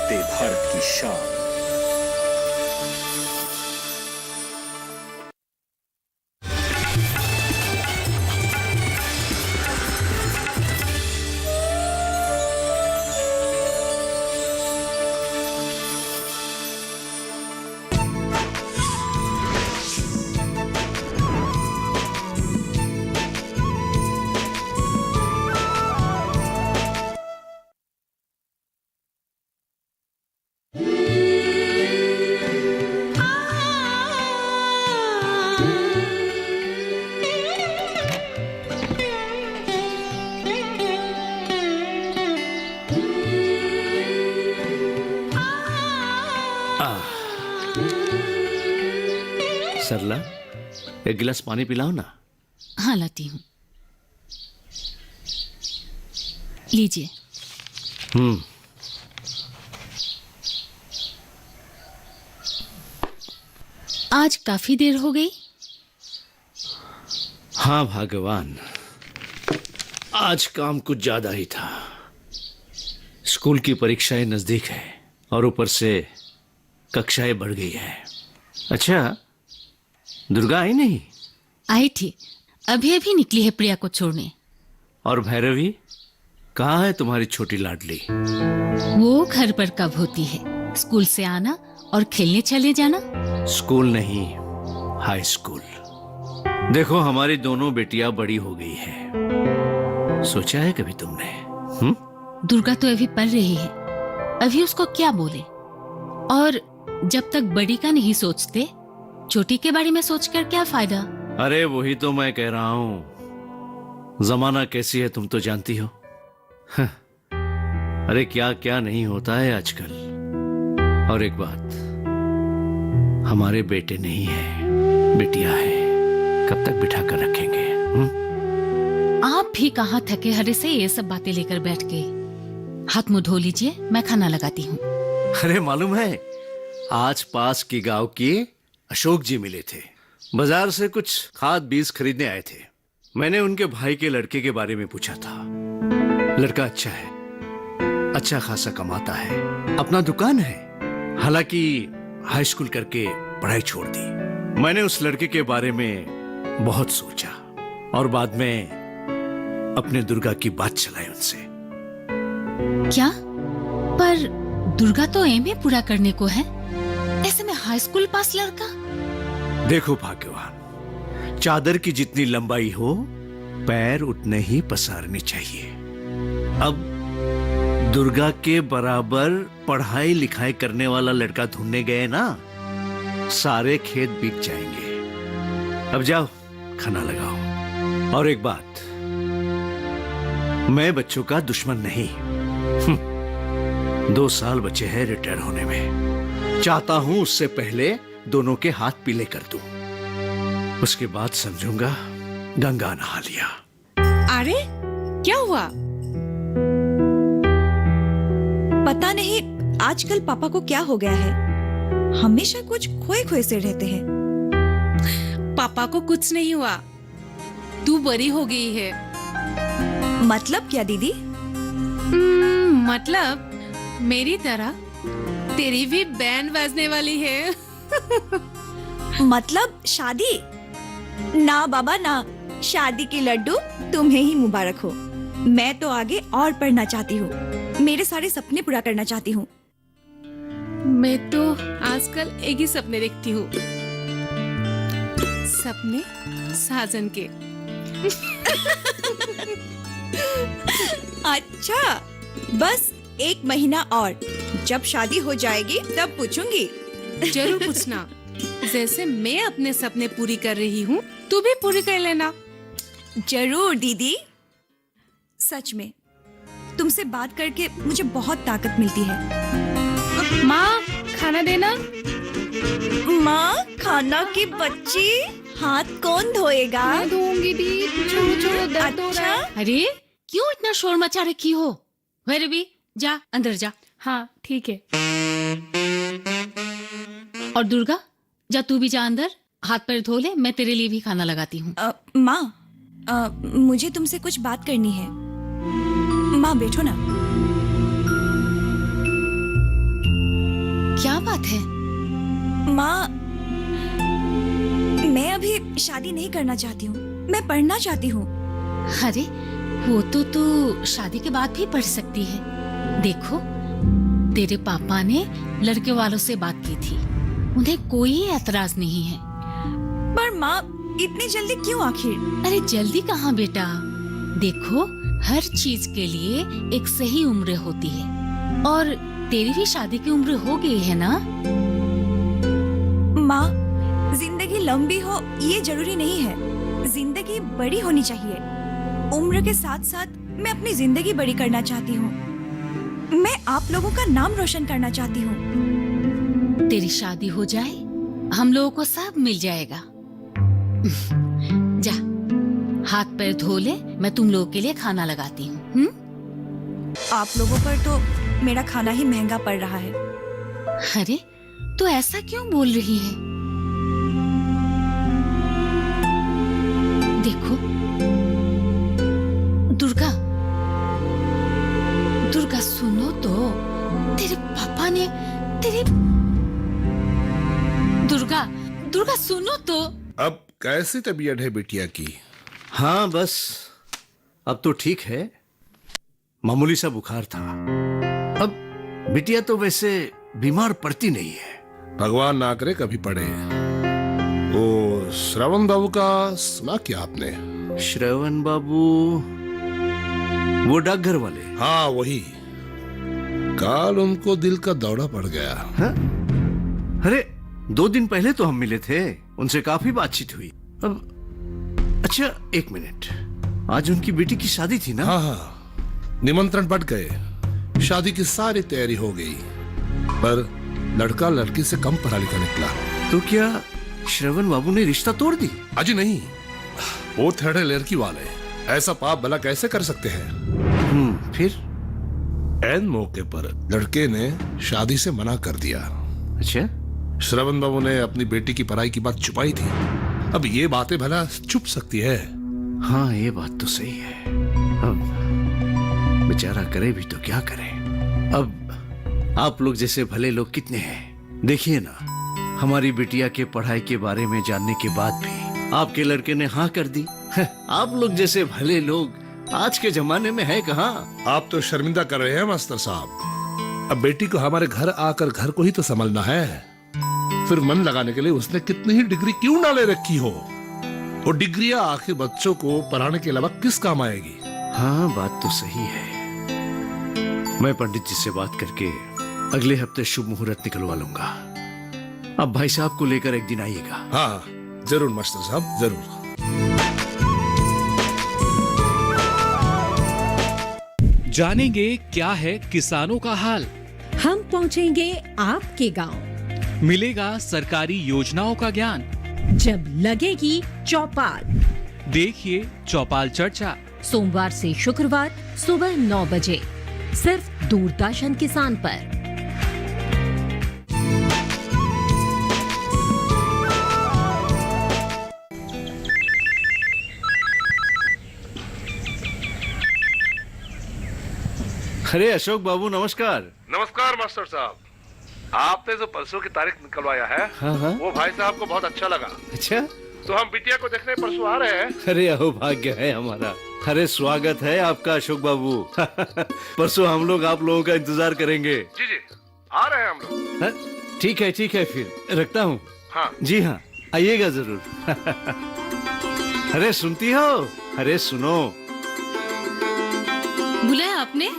वंदे भारत की शान। सरला, एक गिलास पानी पिलाओ ना। हाँ लाती हूँ, लीजिए। आज काफी देर हो गई। हाँ भगवान, आज काम कुछ ज्यादा ही था। स्कूल की परीक्षाएं नजदीक है और ऊपर से कक्षाएं बढ़ गई है। अच्छा, दुर्गा आई नहीं? आई थी, अभी अभी निकली है प्रिया को छोड़ने। और भैरवी कहाँ है तुम्हारी छोटी लाडली? वो घर पर कब होती है, स्कूल से आना और खेलने चले जाना। स्कूल नहीं, हाई स्कूल। देखो, हमारी दोनों बेटियां बड़ी हो गई है। सोचा है कभी तुमने? दुर्गा तो अभी पढ़ रही है, अभी उसको क्या बोले। और जब तक बड़ी का नहीं सोचते, छोटी के बारे में सोचकर क्या फायदा। अरे वही तो मैं कह रहा हूं, जमाना कैसी है तुम तो जानती हो। अरे क्या क्या नहीं होता है आजकल। और एक बात, हमारे बेटे नहीं है, बिटिया है। कब तक बिठा कर रखेंगे? आप भी कहाँ थके हरे से ये सब बातें लेकर बैठ गए। हाथ मुंह धो लीजिए, मैं खाना लगाती हूँ। अरे मालूम है, आज पास के गांव के अशोक जी मिले थे। बाजार से कुछ खाद बीज खरीदने आए थे। मैंने उनके भाई के लड़के के बारे में पूछा था। लड़का अच्छा है, अच्छा खासा कमाता है, अपना दुकान है। हालांकि हाई स्कूल करके पढ़ाई छोड़ दी। मैंने उस लड़के के बारे में बहुत सोचा और बाद में अपने दुर्गा की बात चलाई उनसे। क्या? पर दुर्गा तो एमए पूरा करने को है, ऐसे में हाई स्कूल पास लड़का। देखो भाग्यवान, चादर की जितनी लंबाई हो, पैर उतने ही पसारने चाहिए। अब दुर्गा के बराबर पढ़ाई लिखाई करने वाला लड़का ढूंढने गए ना, सारे खेत बिक जाएंगे। अब जाओ, खाना लगाओ। और एक बात, मैं बच्चों का दुश्मन नहीं। 2 साल बचे हैं रिटायर होने में। चाहता हूं उससे पहले दोनों के हाथ पीले कर दूं। उसके बाद समझूंगा गंगा नहा लिया। अरे क्या हुआ? पता नहीं आजकल पापा को क्या हो गया है, हमेशा कुछ खोए खोए से रहते हैं। पापा को कुछ नहीं हुआ, तू बड़ी हो गई है। मतलब क्या दीदी? मतलब मेरी तरह तेरी भी बैंड बजने वाली है। मतलब शादी? ना बाबा ना, शादी की लड्डू तुम्हें ही मुबारक हो। मैं तो आगे और पढ़ना चाहती हूँ, मेरे सारे सपने पूरा करना चाहती हूँ। मैं तो आजकल एक ही सपने देखती हूँ, सपने साजन के। अच्छा, बस 1 महीना और, जब शादी हो जाएगी तब पूछूंगी। जरूर पूछना। जैसे मैं अपने सपने पूरी कर रही हूँ, तू भी पूरी कर लेना। जरूर दीदी। सच में तुमसे बात करके मुझे बहुत ताकत मिलती है। माँ, खाना देना। माँ, खाना की बच्ची, हाथ कौन धोएगा? मैं धोऊंगी दी। छोड़ो छोड़ो, दर्द हो रहा है। अरे क्यों इतना शोर मचा रखी हो? भैरवी, जा अंदर जा। हाँ ठीक है। और दुर्गा, जा तू भी जा अंदर, हाथ पैर धो ले, मैं तेरे लिए भी खाना लगाती हूँ। माँ, मुझे तुमसे कुछ बात करनी है। माँ बैठो ना। बात है? माँ, मैं अभी शादी नहीं करना चाहती हूँ, मैं पढ़ना चाहती हूँ। अरे वो तो तू शादी के बाद भी पढ़ सकती है। देखो, तेरे पापा ने लड़के वालों से बात की थी, उन्हें कोई एतराज नहीं है। पर माँ, इतनी जल्दी क्यों आखिर? अरे जल्दी कहाँ बेटा, देखो हर चीज के लिए एक सही उम्र होती है, और तेरी भी शादी की उम्र हो गई है ना। माँ, जिंदगी लंबी हो ये जरूरी नहीं है, जिंदगी बड़ी होनी चाहिए। उम्र के साथ साथ मैं अपनी जिंदगी बड़ी करना चाहती हूँ। मैं आप लोगों का नाम रोशन करना चाहती हूँ। तेरी शादी हो जाए, हम लोगों को सब मिल जाएगा। जा, हाथ पैर धो ले, मैं तुम लोगों के लिए खाना लगाती हूँ। आप लोगों पर तो मेरा खाना ही महंगा पड़ रहा है। अरे तू ऐसा क्यों बोल रही है? देखो दुर्गा, दुर्गा सुनो तो, तेरे पापा ने तेरे दुर्गा, दुर्गा सुनो तो। अब कैसी तबीयत है बिटिया की? हाँ बस अब तो ठीक है, मामूली सा बुखार था। अब बिटिया तो वैसे बीमार पड़ती नहीं है। भगवान ना करे कभी पड़े। वो श्रवण बाबू का सुना क्या आपने? श्रवण बाबू, वो डाकघर वाले? हाँ वही, कल उनको दिल का दौरा पड़ गया। हाँ? अरे 2 दिन पहले तो हम मिले थे, उनसे काफी बातचीत हुई। अब अच्छा एक मिनट, आज उनकी बेटी की शादी थी ना? हाँ हाँ, निमंत्रण बढ़ गए, शादी की सारी तैयारी हो गई, पर लड़का लड़की से कम पढ़ा लिखा निकला। तो क्या श्रवण बाबू ने रिश्ता तोड़ दी? अजी नहीं, वो थर्ड लड़की वाले ऐसा पाप भला कैसे कर सकते हैं? फिर? ऐन मौके पर लड़के ने शादी से मना कर दिया। अच्छा, श्रवण बाबू ने अपनी बेटी की पढ़ाई की बात छुपाई थी। अब ये बातें भला छुप सकती है? हाँ ये बात तो सही है। अब बेचारा करे भी तो क्या करे। अब आप लोग जैसे भले लोग कितने हैं, देखिए ना, हमारी बिटिया के पढ़ाई के बारे में जानने के बाद भी आपके लड़के ने हाँ कर दी। आप लोग जैसे भले लोग आज के जमाने में है कहाँ? आप तो शर्मिंदा कर रहे हैं मास्टर साहब। अब बेटी को हमारे घर आकर घर को ही तो संभालना है, फिर मन लगाने के लिए उसने कितनी ही डिग्री क्यों ना ले रखी हो। वो डिग्रियां आखिर बच्चों को पढ़ाने के अलावा किस काम आएगी? हाँ बात तो सही है। मैं पंडित जी से बात करके अगले हफ्ते शुभ मुहूर्त निकलवा लूंगा। अब भाई साहब को लेकर एक दिन आइएगा। हाँ जरूर मास्टर साहब, जरूर। जानेंगे क्या है किसानों का हाल। हम पहुंचेंगे आपके गांव, मिलेगा सरकारी योजनाओं का ज्ञान। जब लगेगी चौपाल, देखिए चौपाल चर्चा, सोमवार से शुक्रवार सुबह 9 बजे, सिर्फ दूरदर्शन किसान पर। अरे अशोक बाबू नमस्कार। नमस्कार मास्टर साहब। आपने जो परसों की तारीख निकलवाया है, हाँ। वो भाई साहब को बहुत अच्छा लगा। अच्छा, तो हम बिटिया को देखने परसों आ रहे हैं। अरे अहोभाग्य है हमारा। अरे स्वागत है आपका अशोक बाबू। परसों हम लोग आप लोगों का इंतजार करेंगे। जी जी, आ रहे हैं हम लोग। हाँ, ठीक है फिर रखता हूँ। हाँ जी हाँ, आइएगा जरूर। अरे सुनती हो? अरे सुनो। बुलाया आपने?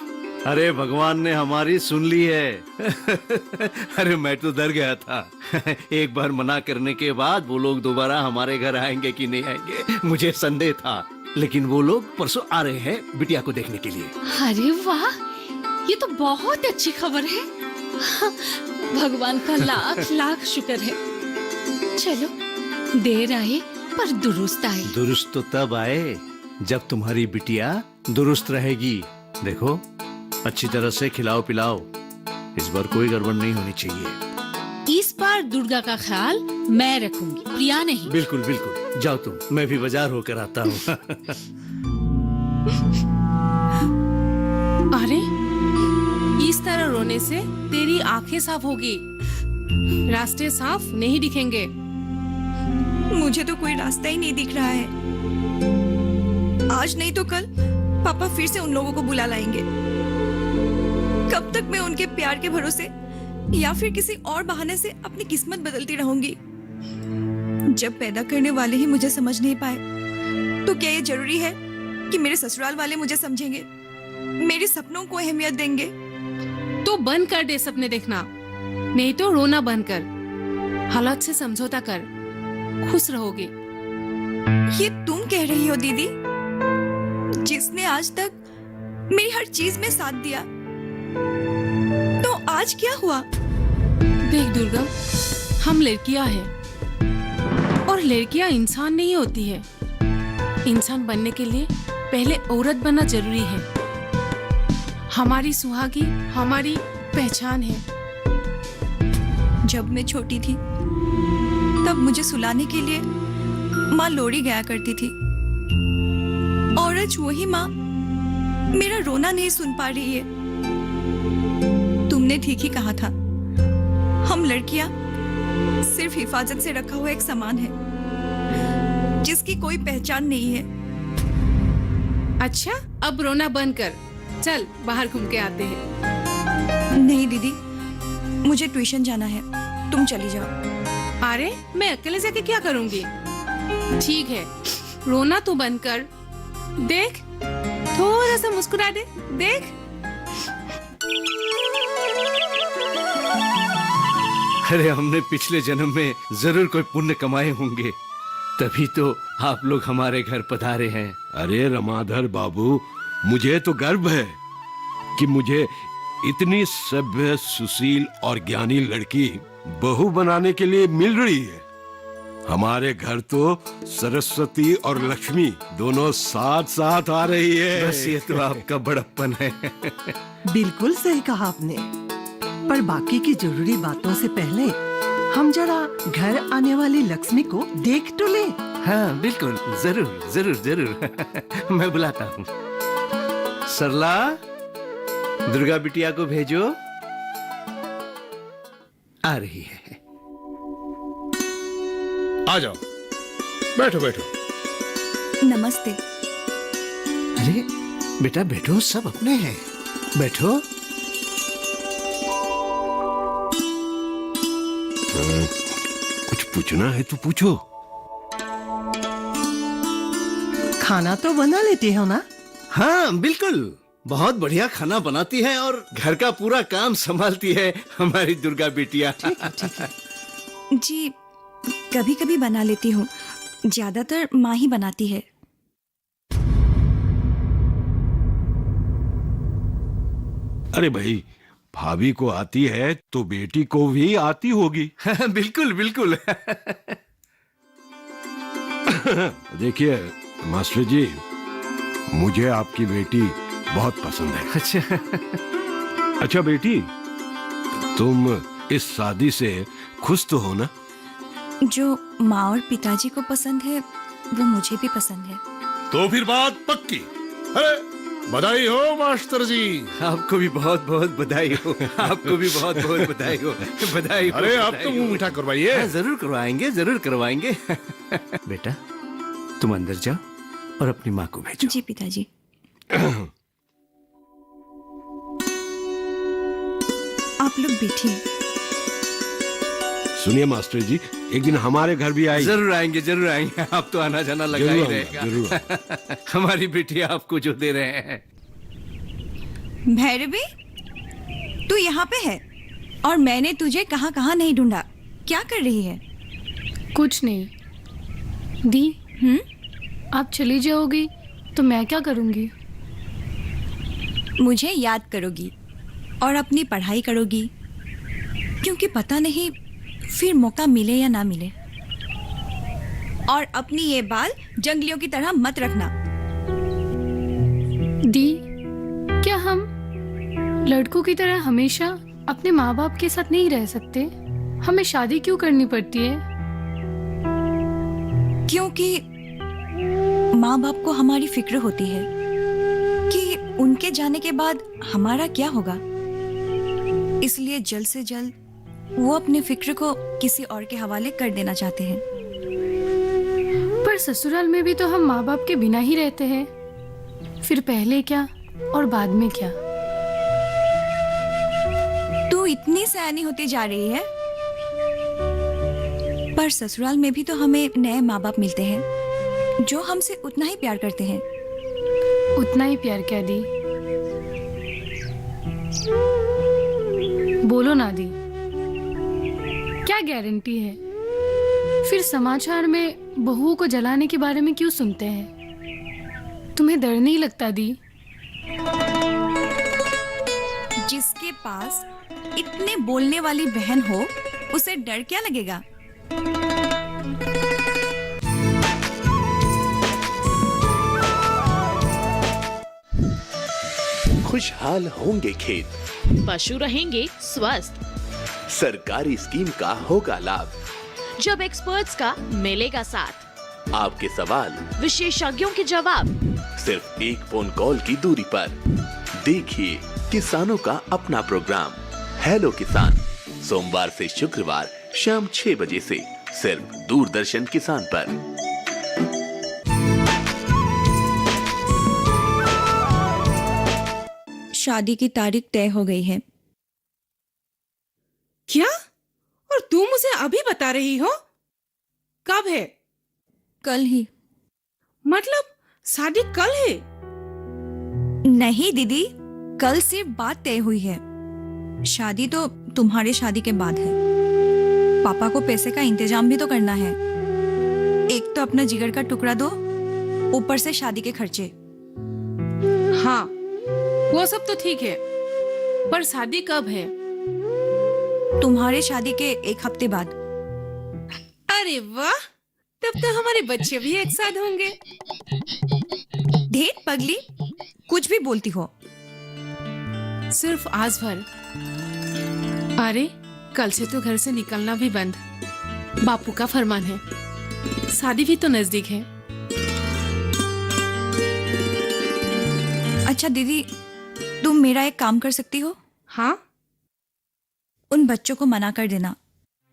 अरे भगवान ने हमारी सुन ली है। अरे मैं तो डर गया था। एक बार मना करने के बाद वो लोग दोबारा हमारे घर आएंगे कि नहीं आएंगे, मुझे संदेह था। लेकिन वो लोग परसों आ रहे हैं बिटिया को देखने के लिए। अरे वाह, ये तो बहुत अच्छी खबर है। भगवान का लाख लाख शुक्र है। चलो, देर आए पर दुरुस्त आए। दुरुस्त तो तब आए जब तुम्हारी बिटिया दुरुस्त रहेगी। देखो, अच्छी तरह से खिलाओ पिलाओ, इस बार कोई गड़बड़ नहीं होनी चाहिए। इस बार दुर्गा का ख्याल मैं रखूंगी, प्रिया नहीं। बिल्कुल बिल्कुल, जाओ तुम, मैं भी बाजार होकर आता हूँ। अरे इस तरह रोने से तेरी आंखें साफ होगी। रास्ते साफ नहीं दिखेंगे। मुझे तो कोई रास्ता ही नहीं दिख रहा है। आज नहीं तो कल पापा फिर से उन लोगों को बुला लाएंगे। कब तक मैं उनके प्यार के भरोसे या फिर किसी और बहाने से अपनी किस्मत बदलती रहूंगी? जब पैदा करने वाले ही मुझे समझ नहीं पाए, तो क्या ये जरूरी है कि मेरे ससुराल वाले मुझे समझेंगे, मेरे सपनों को अहमियत देंगे? तो बंद कर दे सपने देखना, नहीं तो रोना बंद कर, हालात से समझौता कर, खुश रहोगे। ये तुम कह रही हो दीदी, जिसने आज तक मेरी हर चीज में साथ दिया। तो आज क्या हुआ? देख दुर्गा, हम लड़कियां हैं और लड़कियां इंसान नहीं होती है। इंसान बनने के लिए पहले औरत बनना जरूरी है। हमारी सुहागी हमारी पहचान है। जब मैं छोटी थी तब मुझे सुलाने के लिए माँ लोरी गया करती थी, और आज वही माँ मेरा रोना नहीं सुन पा रही है। तुमने ठीक ही कहा था, हम लड़कियां सिर्फ हिफाजत से रखा हुआ एक सामान है, जिसकी कोई पहचान नहीं है। अच्छा, अब रोना बंद कर, चल बाहर घूम के आते हैं। नहीं दीदी, मुझे ट्यूशन जाना है, तुम चली जाओ। अरे मैं अकेले जाके क्या करूंगी? ठीक है, रोना तो बंद कर। देख, थोड़ा सा मुस्कुरा दे, देख। अरे हमने पिछले जन्म में जरूर कोई पुण्य कमाए होंगे, तभी तो आप लोग हमारे घर पधारे हैं। अरे रमाधर बाबू, मुझे तो गर्व है कि मुझे इतनी सभ्य, सुशील और ज्ञानी लड़की बहू बनाने के लिए मिल रही है। हमारे घर तो सरस्वती और लक्ष्मी दोनों साथ साथ आ रही है। बस ये तो आपका बड़प्पन है। बिल्कुल सही कहा आपने, पर बाकी की जरूरी बातों से पहले हम जरा घर आने वाली लक्ष्मी को देख तो ले। हाँ बिल्कुल, जरूर जरूर जरूर। मैं बुलाता हूँ। सरला, दुर्गा बिटिया को भेजो, आ रही है। आ जाओ, बैठो बैठो। नमस्ते। अरे बेटा बैठो, सब अपने हैं, बैठो। कुछ पूछना है तो पूछो। खाना तो बना लेती हो ना? हाँ बिल्कुल, बहुत बढ़िया खाना बनाती है और घर का पूरा काम संभालती है हमारी दुर्गा बिटिया। ठीक है। जी, कभी कभी बना लेती हूँ, ज्यादातर माँ ही बनाती है। अरे भाई, भाभी को आती है तो बेटी को भी आती होगी। बिल्कुल बिल्कुल। देखिए मास्टर जी, मुझे आपकी बेटी बहुत पसंद है। अच्छा बेटी, तुम इस शादी से खुश तो हो ना? जो माँ और पिताजी को पसंद है वो मुझे भी पसंद है। तो फिर बात पक्की। अरे बधाई हो मास्टर जी। आपको भी बहुत बहुत बधाई हो। आपको भी बहुत बहुत बधाई हो। बधाई हो। अरे आप तो मुंह मीठा करवाइए। हाँ, जरूर करवाएंगे, जरूर करवाएंगे। बेटा तुम अंदर जाओ और अपनी माँ को भेजो। जी पिताजी। आप लोग बैठिए। सुनिए मास्टर जी, एक दिन हमारे घर भी आएगी। जरूर आएंगे, जरूर आएंगे। आप तो आना जाना लगा ही जरूर रहेगा। जरूर। हमारी बेटिया आपको जो दे रहे हैं। भैरवी, तू यहाँ पे है और मैंने तुझे कहाँ कहाँ नहीं ढूंढा। क्या कर रही है? कुछ नहीं दी। आप चली जाओगी तो मैं क्या करूँगी? मुझे याद करोगी और अपनी पढ़ाई करोगी, क्योंकि पता नहीं फिर मौका मिले या ना मिले। और अपनी ये बाल जंगलियों की तरह मत रखना। दी, क्या हम लड़कों की तरह हमेशा अपने माँ बाप के साथ नहीं रह सकते? हमें शादी क्यों करनी पड़ती है? क्योंकि माँ बाप को हमारी फिक्र होती है कि उनके जाने के बाद हमारा क्या होगा। इसलिए जल्द से जल्द वो अपने फिक्र को किसी और के हवाले कर देना चाहते हैं। पर ससुराल में भी तो हम माँ बाप के बिना ही रहते हैं। फिर पहले क्या और बाद में क्या? तू इतनी सयानी होती जा रही है। पर ससुराल में भी तो हमें नए माँ बाप मिलते हैं जो हमसे उतना ही प्यार करते हैं। उतना ही प्यार क्या दी? बोलो ना दी, क्या गारंटी है? फिर समाचार में बहुओं को जलाने के बारे में क्यों सुनते हैं? तुम्हें डर नहीं लगता दी? जिसके पास इतने बोलने वाली बहन हो उसे डर क्या लगेगा? खुशहाल होंगे खेत, पशु रहेंगे स्वस्थ, सरकारी स्कीम का होगा लाभ, जब एक्सपर्ट्स का मिलेगा साथ, आपके सवाल विशेषज्ञों के जवाब, सिर्फ एक फोन कॉल की दूरी पर। देखिए किसानों का अपना प्रोग्राम हेलो किसान, सोमवार से शुक्रवार शाम 6 बजे से सिर्फ दूरदर्शन किसान पर। शादी की तारीख तय हो गई है। क्या? और तू मुझे अभी बता रही हो? कब है? कल ही। मतलब शादी कल है? नहीं दीदी, कल सिर्फ बात तय हुई है। शादी तो तुम्हारे शादी के बाद है। पापा को पैसे का इंतजाम भी तो करना है। एक तो अपना जिगर का टुकड़ा दो, ऊपर से शादी के खर्चे। हाँ, वो सब तो ठीक है, पर शादी कब है? तुम्हारे शादी के 1 हफ्ते बाद। अरे वाह, तब तो हमारे बच्चे भी एक साथ होंगे। ढेर पगली, कुछ भी बोलती हो। सिर्फ आज भर। अरे कल से तो घर से निकलना भी बंद। बापू का फरमान है। शादी भी तो नजदीक है। अच्छा दीदी, तुम मेरा एक काम कर सकती हो? हाँ? उन बच्चों को मना कर देना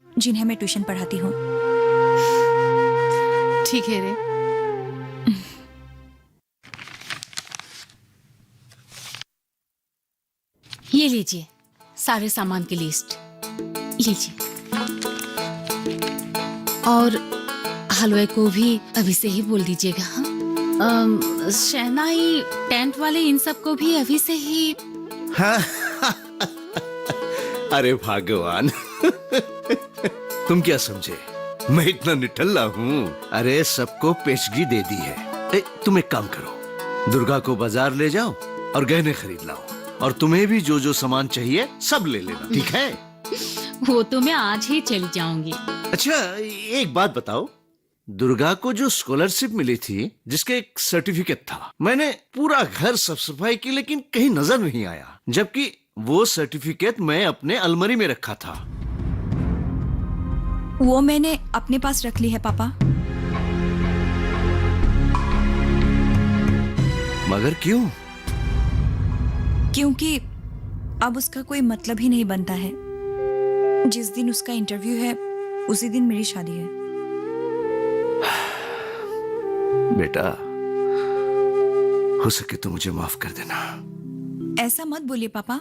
जिन्हें मैं ट्यूशन पढ़ाती हूँ। ठीक है रे। ये लीजिए सारे सामान की लिस्ट, लीजिए। और हलवे को भी अभी से ही बोल दीजिएगा। हाँ, शहनाई, टेंट वाले, इन सब को भी अभी से ही। हाँ। अरे भगवान, तुम क्या समझे मैं इतना निठल्ला हूँ? अरे सबको पेशगी दे दी है। तुम एक काम करो, दुर्गा को बाजार ले जाओ और गहने खरीद लाओ, और तुम्हें भी जो जो सामान चाहिए सब ले लेना, ठीक है? वो तो मैं आज ही चली जाऊंगी। अच्छा एक बात बताओ, दुर्गा को जो स्कॉलरशिप मिली थी, जिसके एक सर्टिफिकेट था, मैंने पूरा घर साफ सफाई की लेकिन कहीं नजर नहीं आया, जबकि वो सर्टिफिकेट मैं अपने अलमारी में रखा था। वो मैंने अपने पास रख ली है पापा। मगर क्यों? क्योंकि अब उसका कोई मतलब ही नहीं बनता है। जिस दिन उसका इंटरव्यू है उसी दिन मेरी शादी है। बेटा, हो सके तो मुझे माफ कर देना। ऐसा मत बोलिए पापा।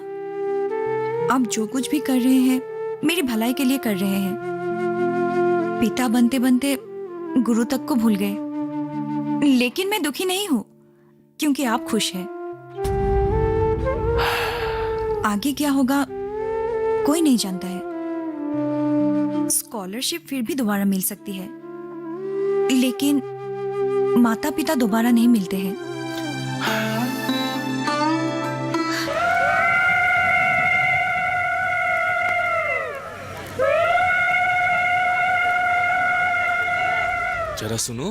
आप जो कुछ भी कर रहे हैं मेरी भलाई के लिए कर रहे हैं। पिता बनते बनते गुरु तक को भूल गए। लेकिन मैं दुखी नहीं हूं क्योंकि आप खुश हैं। आगे क्या होगा कोई नहीं जानता है। स्कॉलरशिप फिर भी दोबारा मिल सकती है, लेकिन माता पिता दोबारा नहीं मिलते हैं। जरा सुनो,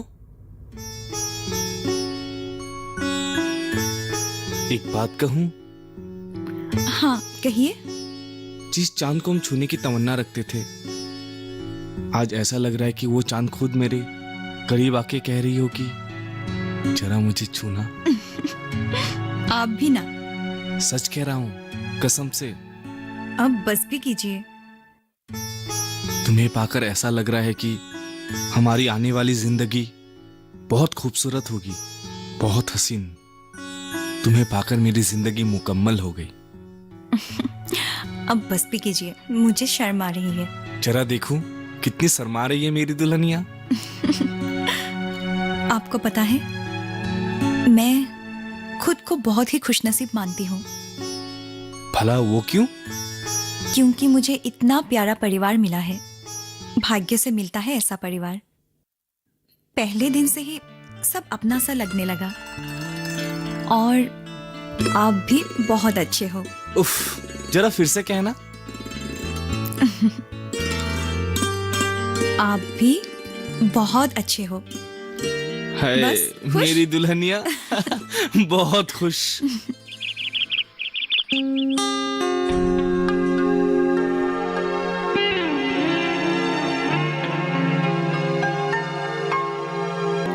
एक बात कहूं? हाँ कहिए। जिस चांद को हम छूने की तमन्ना रखते थे, आज ऐसा लग रहा है कि वो चांद खुद मेरे करीब आके कह रही हो कि जरा मुझे छूना। आप भी ना। सच कह रहा हूं, कसम से। अब बस भी कीजिए। तुम्हें पाकर ऐसा लग रहा है कि हमारी आने वाली जिंदगी बहुत खूबसूरत होगी, बहुत हसीन। तुम्हें पाकर मेरी जिंदगी मुकम्मल हो गई। अब बस भी कीजिए, मुझे शर्म आ रही है। जरा देखूं कितनी शर्मा रही है मेरी दुल्हनिया। आपको पता है, मैं खुद को बहुत ही खुशनसीब मानती हूँ। भला वो क्यों? क्योंकि मुझे इतना प्यारा परिवार मिला है। भाग्य से मिलता है ऐसा परिवार। पहले दिन से ही सब अपना सा लगने लगा। और आप भी बहुत अच्छे हो। उफ, जरा फिर से कहना। आप भी बहुत अच्छे हो। हाय बस खुश? मेरी दुल्हनिया। बहुत खुश।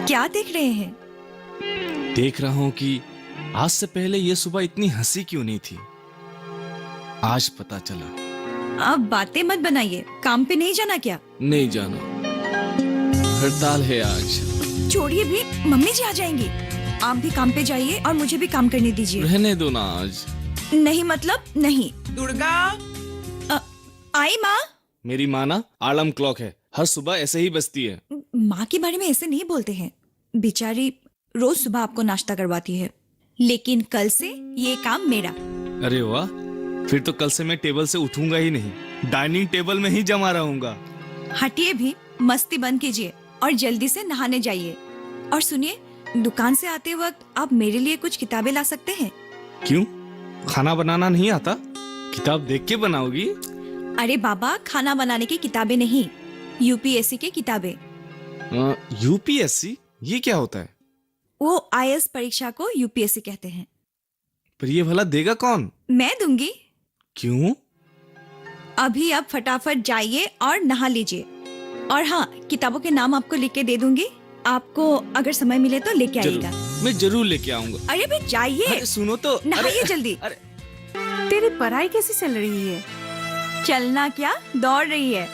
क्या देख रहे हैं? देख रहा हूं कि आज से पहले ये सुबह इतनी हंसी क्यों नहीं थी। आज पता चला। आप बातें मत बनाइए। काम पे नहीं जाना क्या? नहीं जाना, हड़ताल है आज। छोड़िए भी, मम्मी जी आ जाएंगी। आप भी काम पे जाइए और मुझे भी काम करने दीजिए। रहने दो ना आज। नहीं मतलब नहीं। दुर्गा, आई माँ। मेरी माँ ना आलम क्लॉक है, हर सुबह ऐसे ही बजती है। माँ के बारे में ऐसे नहीं बोलते हैं। बेचारी रोज सुबह आपको नाश्ता करवाती है, लेकिन कल से ये काम मेरा। अरे वाह, फिर तो कल से मैं टेबल से उठूंगा ही नहीं, डाइनिंग टेबल में ही जमा रहूंगा। हटिए भी, मस्ती बंद कीजिए और जल्दी से नहाने जाइए। और सुनिए, दुकान से आते वक्त आप मेरे लिए कुछ किताबें ला सकते हैं। क्यों, खाना बनाना नहीं आता? किताब देख के बनाओगी? अरे बाबा, खाना बनाने की किताबें नहीं, यूपीएससी की किताबें। यूपीएससी ये क्या होता है? वो आईएएस परीक्षा को यूपीएससी कहते हैं। पर ये भला देगा कौन? मैं दूंगी। क्यों? अभी आप फटाफट जाइए और नहा लीजिए। और हाँ, किताबों के नाम आपको लिख के दे दूंगी। आपको अगर समय मिले तो लेके आइएगा। मैं जरूर लेके आऊंगा। अरे भाई जाइए। अरे सुनो तो। नहाइए जल्दी। अरे तेरी पढ़ाई कैसी चल रही है? चलना क्या, दौड़ रही है।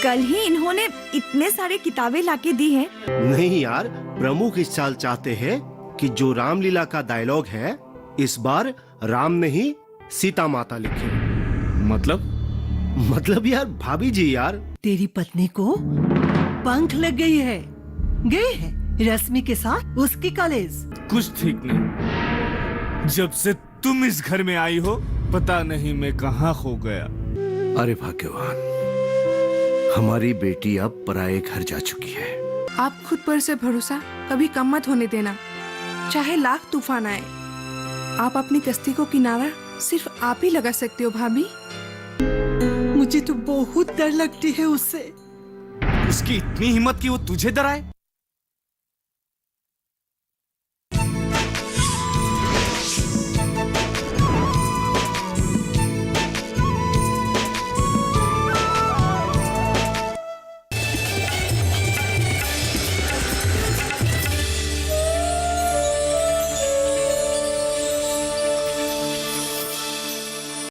कल ही इन्होंने इतने सारे किताबें लाके दी हैं। नहीं यार, प्रमुख इस साल चाहते हैं कि जो रामलीला का डायलॉग है, इस बार राम नहीं सीता माता लिखे। मतलब यार भाभी जी यार। तेरी पत्नी को पंख लग गई है। गई है रश्मि के साथ उसकी कॉलेज। कुछ ठीक नहीं। जब से तुम इस घर में आई हो, पता नहीं मैं कहाँ खो गया। अरे भाग्यवान, हमारी बेटी अब पराये घर जा चुकी है। आप खुद पर से भरोसा कभी कम मत होने देना, चाहे लाख तूफान आए। आप अपनी कश्ती को किनारा सिर्फ आप ही लगा सकते हो भाभी। मुझे तो बहुत डर लगती है उससे। उसकी इतनी हिम्मत कि वो तुझे डराए।